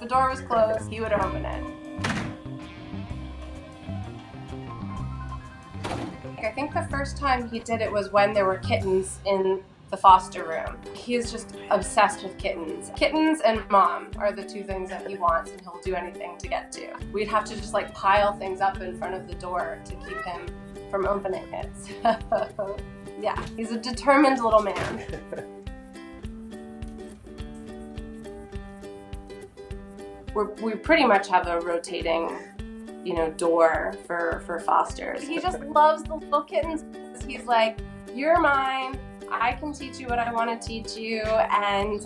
the door was closed, he would open it. I think the first time he did it was when there were kittens in the foster room. He is just obsessed with kittens. Kittens and mom are the two things that he wants, and he'll do anything to get to. We'd have to just like pile things up in front of the door to keep him from opening it. So, yeah, he's a determined little man. We pretty much have a rotating, door for fosters. He just loves the little kittens. He's like, you're mine. I can teach you what I want to teach you, and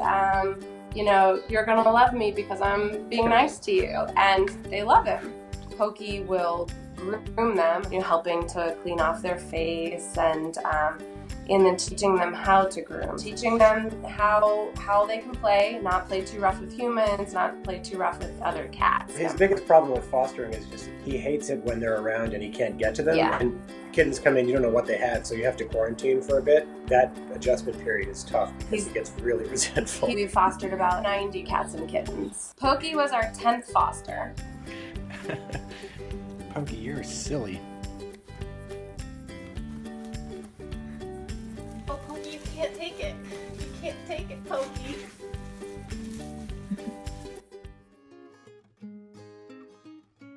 you're gonna love me because I'm being nice to you. And they love him. Pokey will groom them, helping to clean off their face, and then teaching them how to groom, teaching them how they can play, not play too rough with humans, not play too rough with other cats. His biggest problem with fostering is just he hates it when they're around and he can't get to them. Yeah. And kittens come in, you don't know what they had, so you have to quarantine for a bit. That adjustment period is tough because he gets really resentful. We fostered about 90 cats and kittens. Pokey was our 10th foster. Pokey, you're silly. Oh, Pokey, you can't take it. You can't take it, Pokey.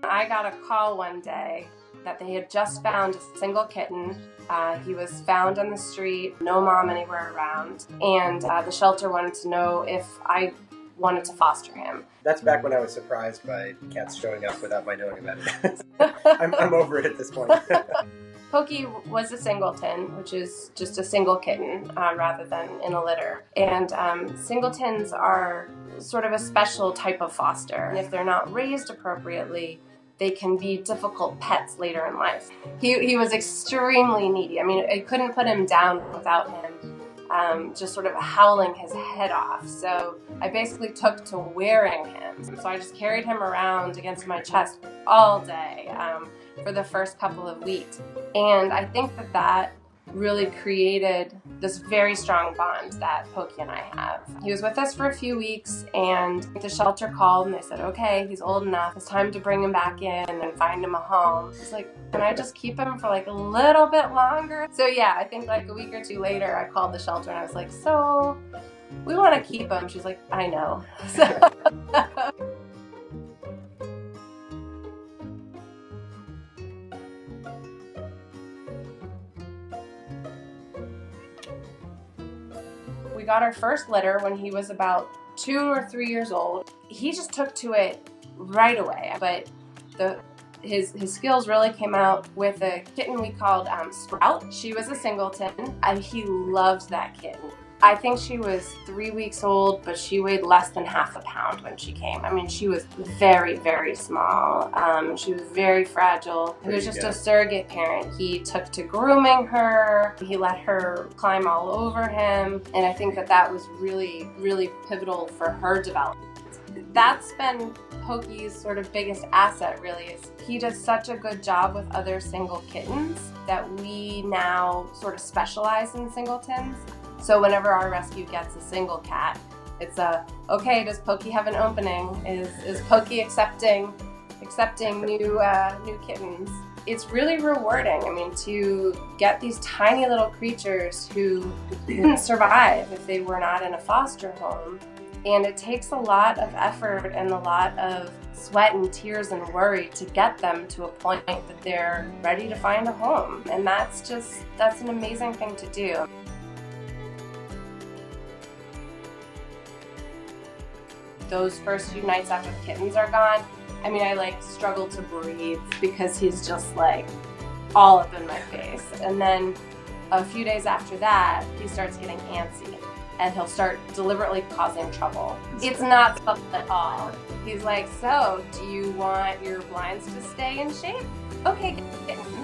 I got a call one day that they had just found a single kitten. He was found on the street, no mom anywhere around, and the shelter wanted to know if I wanted to foster him. That's back when I was surprised by cats showing up without my knowing about it. I'm over it at this point. Pokey was a singleton, which is just a single kitten rather than in a litter. And singletons are sort of a special type of foster. And if they're not raised appropriately, they can be difficult pets later in life. He was extremely needy. I mean, I couldn't put him down without him just sort of howling his head off. So I basically took to wearing him. So I just carried him around against my chest all day for the first couple of weeks. And I think that really created this very strong bond that Pokey and I have. He was with us for a few weeks, and the shelter called and they said, okay, he's old enough. It's time to bring him back in and find him a home. It's like, can I just keep him for like a little bit longer? So yeah, I think like a week or two later, I called the shelter and I was like, so we want to keep him. She's like, I know. So we got our first litter when he was about 2 or 3 years old. He just took to it right away, but his skills really came out with a kitten we called Sprout. She was a singleton, and he loved that kitten. I think she was 3 weeks old, but she weighed less than half a pound when she came. I mean, she was very, very small. She was very fragile. He was just a surrogate parent. He took to grooming her. He let her climb all over him. And I think that was really, really pivotal for her development. That's been Pokey's sort of biggest asset, really, is he does such a good job with other single kittens that we now sort of specialize in singletons. So whenever our rescue gets a single cat, it's okay, does Pokey have an opening? Is Pokey accepting new kittens? It's really rewarding. I mean, to get these tiny little creatures who couldn't survive if they were not in a foster home. And it takes a lot of effort and a lot of sweat and tears and worry to get them to a point that they're ready to find a home. And that's an amazing thing to do. Those first few nights after the kittens are gone, I mean, I struggle to breathe because he's just all up in my face. And then a few days after that, he starts getting antsy and he'll start deliberately causing trouble. It's not fun at all. He's like, so do you want your blinds to stay in shape? Okay, kittens.